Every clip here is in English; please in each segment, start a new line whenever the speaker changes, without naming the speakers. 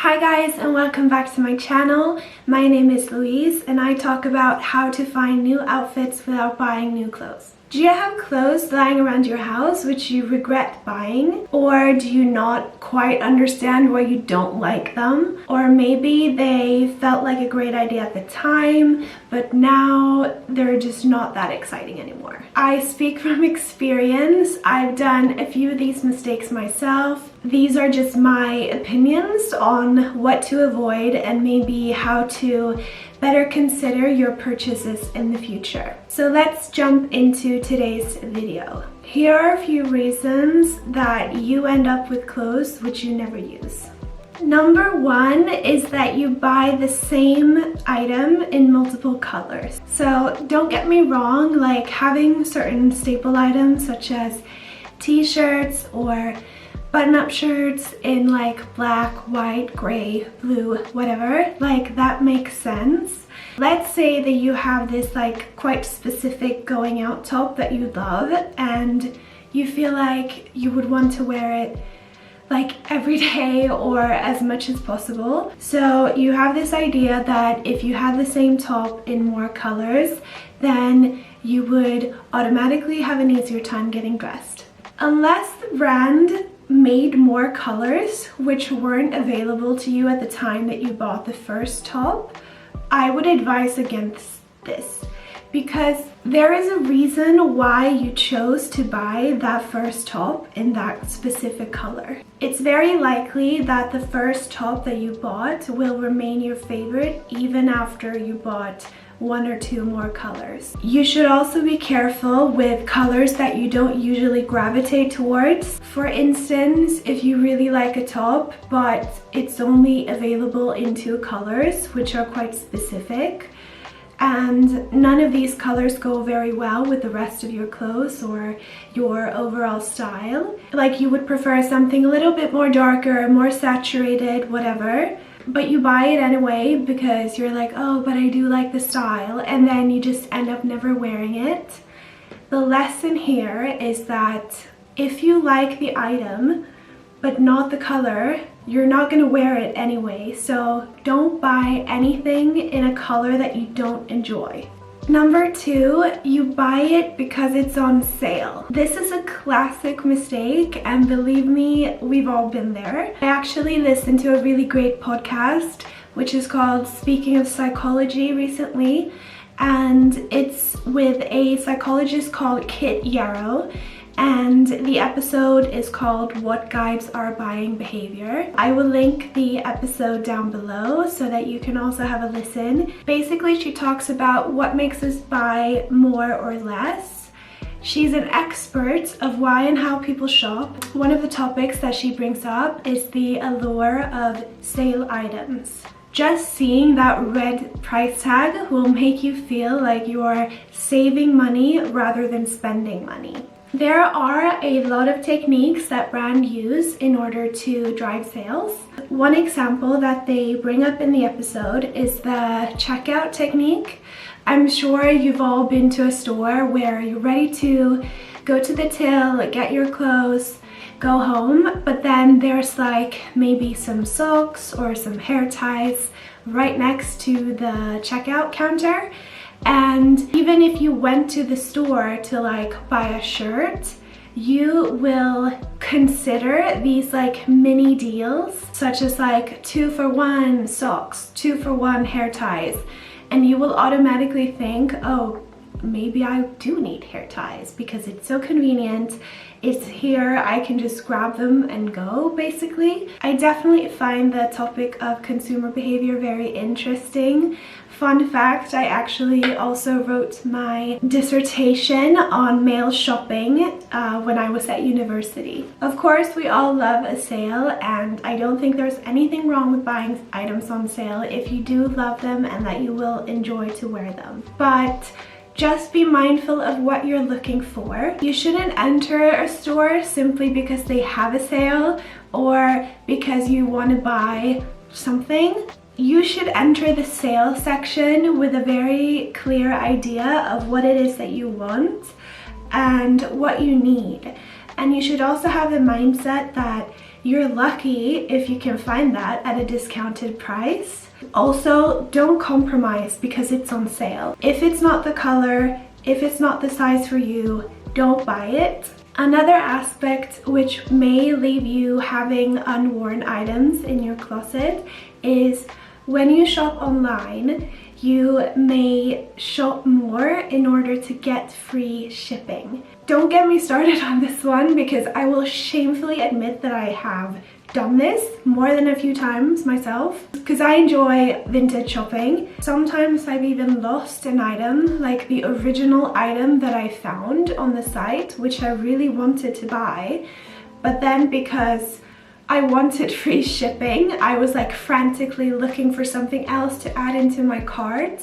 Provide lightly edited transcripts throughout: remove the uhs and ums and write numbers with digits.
Hi guys, and welcome back to my channel. My name is Louise and I talk about how to find new outfits without buying new clothes. Do you have clothes lying around your house which you regret buying? Or do you not quite understand why you don't like them? Or maybe they felt like a great idea at the time, but now they're just not that exciting anymore. I speak from experience. I've done a few of these mistakes myself. These are just my opinions on what to avoid and maybe how to better consider your purchases in the future. So let's jump into today's video. Here are a few reasons that you end up with clothes which you never use. Number one is that you buy the same item in multiple colors. So don't get me wrong, like having certain staple items such as t-shirts or button-up shirts in like black, white, gray, blue, whatever, like that makes sense. Let's say that you have this like quite specific going out top that you love and you feel like you would want to wear it like every day or as much as possible. So you have this idea that if you had the same top in more colors, then you would automatically have an easier time getting dressed. Unless the brand made more colors which weren't available to you at the time that you bought the first top, I would advise against this, because there is a reason why you chose to buy that first top in that specific color. It's very likely that the first top that you bought will remain your favorite even after you bought one or two more colors. You should also be careful with colors that you don't usually gravitate towards. For instance, if you really like a top but it's only available in two colors which are quite specific, and none of these colors go very well with the rest of your clothes or your overall style, like you would prefer something a little bit more darker, more saturated, whatever, but you buy it anyway because you're like, oh, but I do like the style, and then you just end up never wearing it. The lesson here is that if you like the item but not the color, you're not going to wear it anyway, so don't buy anything in a color that you don't enjoy. Number two, you buy it because it's on sale. This is a classic mistake, and believe me, we've all been there. I actually listened to a really great podcast which is called Speaking of Psychology recently, and it's with a psychologist called Kit Yarrow, and the episode is called What Guides Our Buying Behavior. I will link the episode down below so that you can also have a listen. Basically, she talks about what makes us buy more or less. She's an expert of why and how people shop. One of the topics that she brings up is the allure of sale items. Just seeing that red price tag will make you feel like you're saving money rather than spending money. There are a lot of techniques that brands use in order to drive sales. One example that they bring up in the episode is the checkout technique. I'm sure you've all been to a store where you're ready to go to the till, get your clothes, go home, but then there's like maybe some socks or some hair ties right next to the checkout counter. And even if you went to the store to like buy a shirt, you will consider these like mini deals such as like 2-for-1 socks, 2-for-1 hair ties, and you will automatically think, oh, maybe I do need hair ties because it's so convenient. It's here, I can just grab them and go, basically. I definitely find the topic of consumer behavior very interesting. Fun fact, I actually also wrote my dissertation on male shopping when I was at university. Of course, we all love a sale, and I don't think there's anything wrong with buying items on sale if you do love them and that you will enjoy to wear them. But just be mindful of what you're looking for. You shouldn't enter a store simply because they have a sale or because you want to buy something. You should enter the sale section with a very clear idea of what it is that you want and what you need. And you should also have the mindset that you're lucky if you can find that at a discounted price. Also, don't compromise because it's on sale. If it's not the color, if it's not the size for you, don't buy it. Another aspect which may leave you having unworn items in your closet is when you shop online, you may shop more in order to get free shipping. Don't get me started on this one because I will shamefully admit that I have done this more than a few times myself because I enjoy vintage shopping. Sometimes I've even lost an item, like the original item that I found on the site, which I really wanted to buy, but then because I wanted free shipping, I was like frantically looking for something else to add into my cart,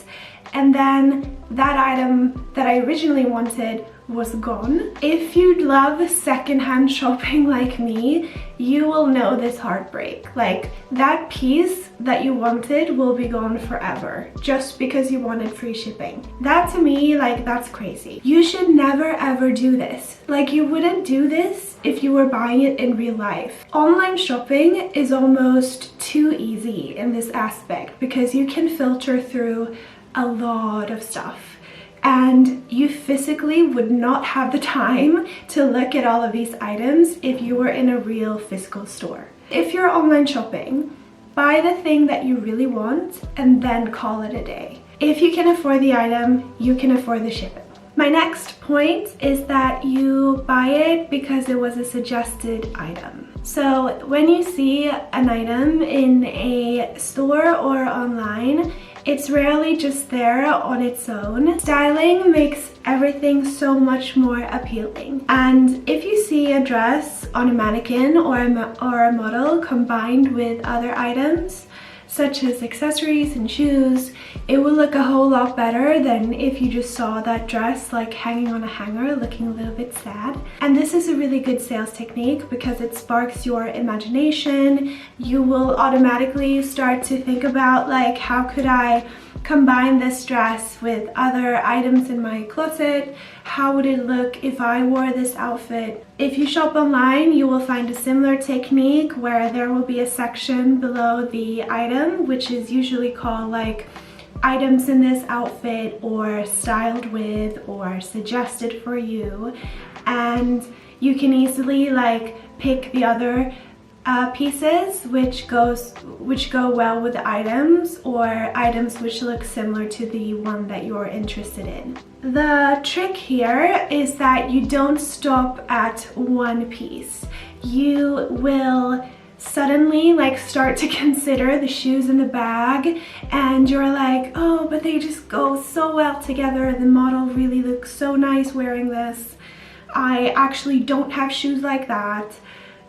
and then that item that I originally wanted was gone. If you love secondhand shopping like me, you will know this heartbreak. Like, that piece that you wanted will be gone forever just because you wanted free shipping. That to me, like, that's crazy. You should never ever do this. Like, you wouldn't do this if you were buying it in real life. Online shopping is almost too easy in this aspect because you can filter through a lot of stuff, and you physically would not have the time to look at all of these items if you were in a real physical store. If you're online shopping, buy the thing that you really want and then call it a day. If you can afford the item, you can afford the shipping. My next point is that you buy it because it was a suggested item. So when you see an item in a store or online, it's rarely just there on its own. Styling makes everything so much more appealing. And if you see a dress on a mannequin or a model combined with other items, such as accessories and shoes, it will look a whole lot better than if you just saw that dress like hanging on a hanger looking a little bit sad. And this is a really good sales technique because it sparks your imagination. You will automatically start to think about, like, how could I combine this dress with other items in my closet? How would it look if I wore this outfit? If you shop online, you will find a similar technique where there will be a section below the item, which is usually called like items in this outfit or styled with or suggested for you, and you can easily like pick the other pieces which go well with the items, or items which look similar to the one that you're interested in. The trick here is that you don't stop at one piece. You will suddenly like start to consider the shoes in the bag, and you're like, oh, but they just go so well together. The model really looks so nice wearing this. I actually don't have shoes like that.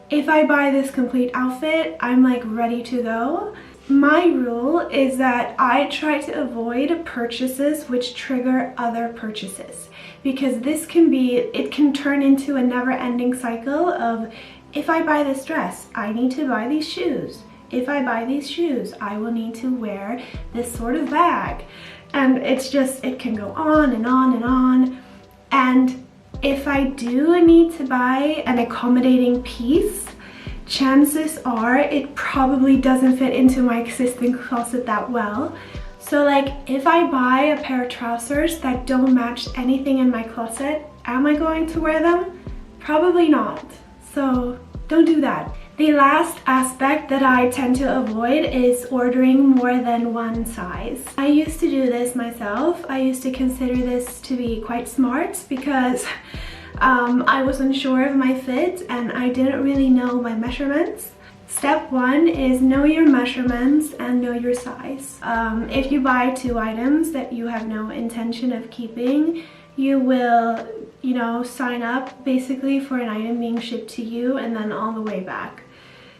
If I buy this complete outfit, I'm like ready to go. My rule is that I try to avoid purchases which trigger other purchases, because it can turn into a never-ending cycle of, if I buy this dress, I need to buy these shoes. If I buy these shoes, I will need to wear this sort of bag. And it's just, it can go on and on and on. And if I do need to buy an accommodating piece, chances are it probably doesn't fit into my existing closet that well. So like, if I buy a pair of trousers that don't match anything in my closet, am I going to wear them? Probably not. So don't do that. The last aspect that I tend to avoid is ordering more than one size. I used to do this myself. I used to consider this to be quite smart because I was unsure of my fit and I didn't really know my measurements. Step one is know your measurements and know your size. If you buy 2 items that you have no intention of keeping, you will, sign up basically for an item being shipped to you and then all the way back,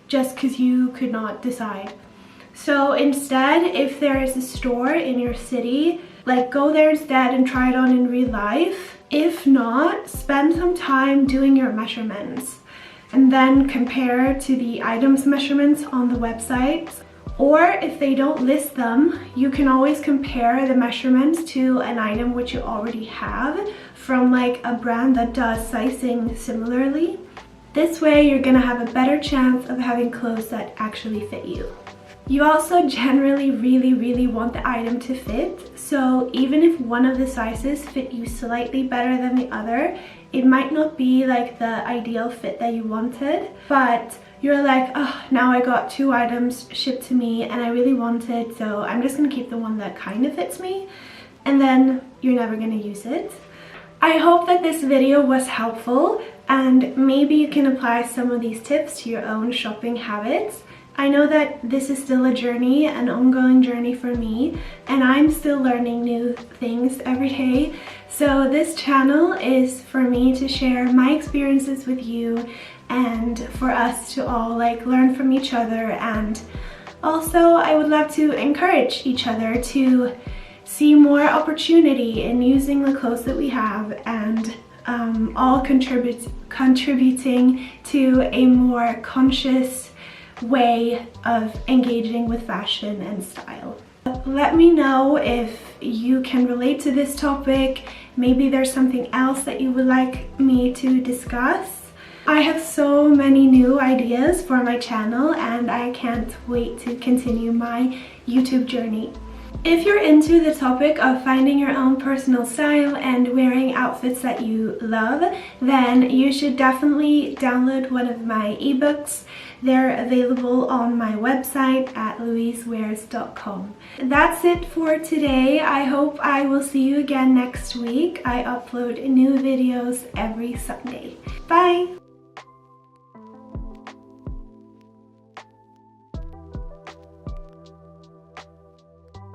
just because you could not decide. So instead, if there is a store in your city, like go there instead and try it on in real life. If not, spend some time doing your measurements and then compare to the items measurements on the website. Or if they don't list them, you can always compare the measurements to an item which you already have from like a brand that does sizing similarly. This way you're gonna have a better chance of having clothes that actually fit you. You also generally really want the item to fit, so even if one of the sizes fit you slightly better than the other, it might not be like the ideal fit that you wanted, but you're like, oh, now I got 2 items shipped to me and I really want it, so I'm just gonna keep the one that kind of fits me, and then you're never gonna use it. I hope that this video was helpful and maybe you can apply some of these tips to your own shopping habits. I know that this is still a journey, an ongoing journey for me, and I'm still learning new things every day. So this channel is for me to share my experiences with you and for us to all like learn from each other, and also I would love to encourage each other to see more opportunity in using the clothes that we have and all contributing to a more conscious way of engaging with fashion and style. Let me know if you can relate to this topic. Maybe there's something else that you would like me to discuss. I have so many new ideas for my channel and I can't wait to continue my YouTube journey. If you're into the topic of finding your own personal style and wearing outfits that you love, then you should definitely download one of my ebooks. They're available on my website at louisewears.com. That's it for today. I hope I will see you again next week. I upload new videos every Sunday. Bye!